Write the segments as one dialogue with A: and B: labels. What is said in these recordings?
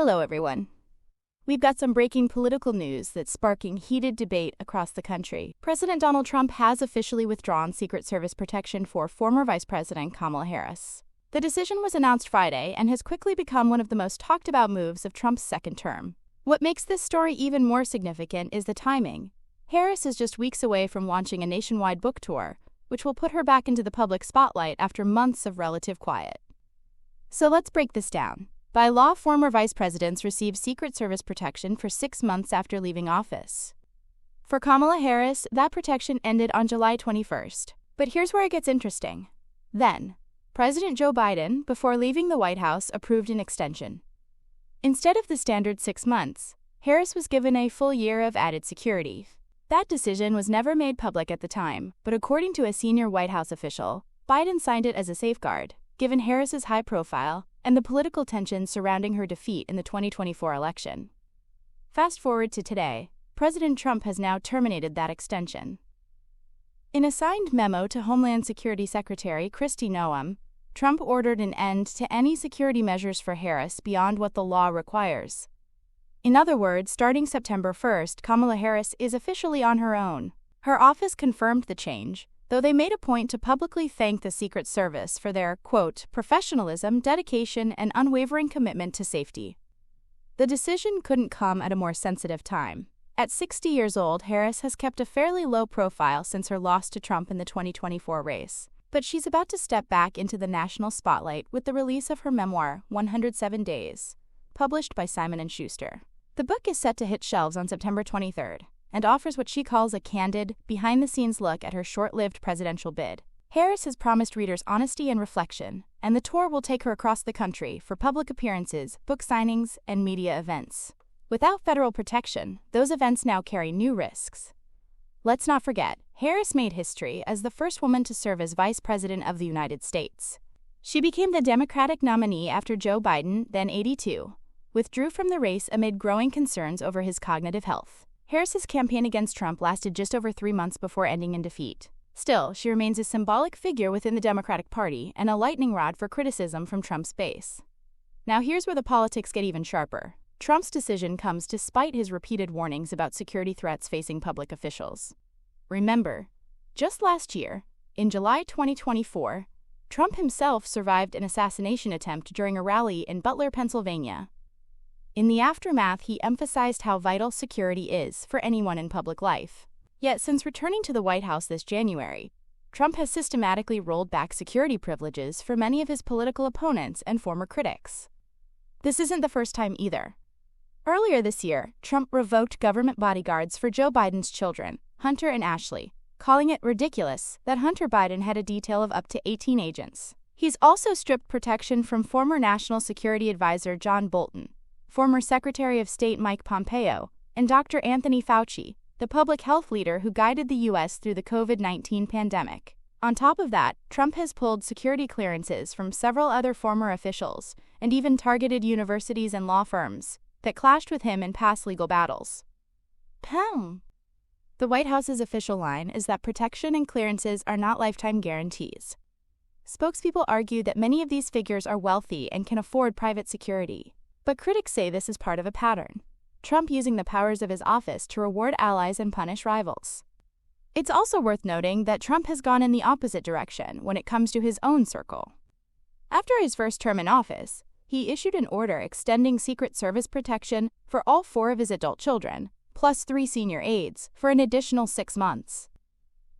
A: Hello, everyone. We've got some breaking political news that's sparking heated debate across the country. President Donald Trump has officially withdrawn Secret Service protection for former Vice President Kamala Harris. The decision was announced Friday and has quickly become one of the most talked about moves of Trump's second term. What makes this story even more significant is the timing. Harris is just weeks away from launching a nationwide book tour, which will put her back into the public spotlight after months of relative quiet. So let's break this down. By law, former vice presidents receive Secret Service protection for 6 months after leaving office. For Kamala Harris, that protection ended on July 21st. But here's where it gets interesting. Then, President Joe Biden, before leaving the White House, approved an extension. Instead of the standard 6 months, Harris was given a full year of added security. That decision was never made public at the time, but according to a senior White House official, Biden signed it as a safeguard, given Harris's high profile and the political tension surrounding her defeat in the 2024 election. Fast forward to today, President Trump has now terminated that extension. In a signed memo to Homeland Security Secretary Kristi Noem, Trump ordered an end to any security measures for Harris beyond what the law requires. In other words, starting September 1st, Kamala Harris is officially on her own. Her office confirmed the change, though they made a point to publicly thank the Secret Service for their, quote, professionalism, dedication, and unwavering commitment to safety. The decision couldn't come at a more sensitive time. At 60 years old, Harris has kept a fairly low profile since her loss to Trump in the 2024 race. But she's about to step back into the national spotlight with the release of her memoir, 107 Days, published by Simon & Schuster. The book is set to hit shelves on September 23rd. And offers what she calls a candid, behind-the-scenes look at her short-lived presidential bid. Harris has promised readers honesty and reflection, and the tour will take her across the country for public appearances, book signings, and media events. Without federal protection, those events now carry new risks. Let's not forget, Harris made history as the first woman to serve as Vice President of the United States. She became the Democratic nominee after Joe Biden, then 82, withdrew from the race amid growing concerns over his cognitive health. Harris's campaign against Trump lasted just over 3 months before ending in defeat. Still, she remains a symbolic figure within the Democratic Party and a lightning rod for criticism from Trump's base. Now here's where the politics get even sharper. Trump's decision comes despite his repeated warnings about security threats facing public officials. Remember, just last year, in July 2024, Trump himself survived an assassination attempt during a rally in Butler, Pennsylvania. In the aftermath, he emphasized how vital security is for anyone in public life. Yet, since returning to the White House this January, Trump has systematically rolled back security privileges for many of his political opponents and former critics. This isn't the first time either. Earlier this year, Trump revoked government bodyguards for Joe Biden's children, Hunter and Ashley, calling it ridiculous that Hunter Biden had a detail of up to 18 agents. He's also stripped protection from former National Security Advisor John Bolton, former Secretary of State Mike Pompeo, and Dr. Anthony Fauci, the public health leader who guided the U.S. through the COVID-19 pandemic. On top of that, Trump has pulled security clearances from several other former officials and even targeted universities and law firms that clashed with him in past legal battles. The White House's official line is that protection and clearances are not lifetime guarantees. Spokespeople argue that many of these figures are wealthy and can afford private security. But critics say this is part of a pattern, Trump using the powers of his office to reward allies and punish rivals. It's also worth noting that Trump has gone in the opposite direction when it comes to his own circle. After his first term in office, he issued an order extending Secret Service protection for all 4 of his adult children, plus 3 senior aides, for an additional 6 months.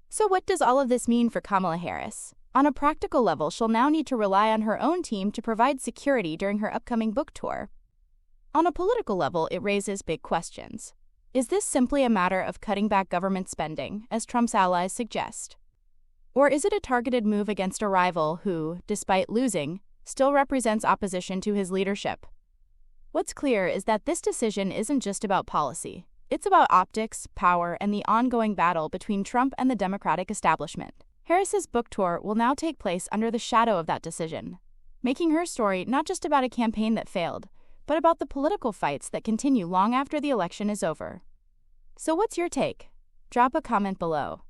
A: So what does all of this mean for Kamala Harris? On a practical level, she'll now need to rely on her own team to provide security during her upcoming book tour. On a political level, it raises big questions. Is this simply a matter of cutting back government spending, as Trump's allies suggest? Or is it a targeted move against a rival who, despite losing, still represents opposition to his leadership? What's clear is that this decision isn't just about policy. It's about optics, power, and the ongoing battle between Trump and the Democratic establishment. Harris's book tour will now take place under the shadow of that decision, making her story not just about a campaign that failed, but about the political fights that continue long after the election is over. So what's your take? Drop a comment below.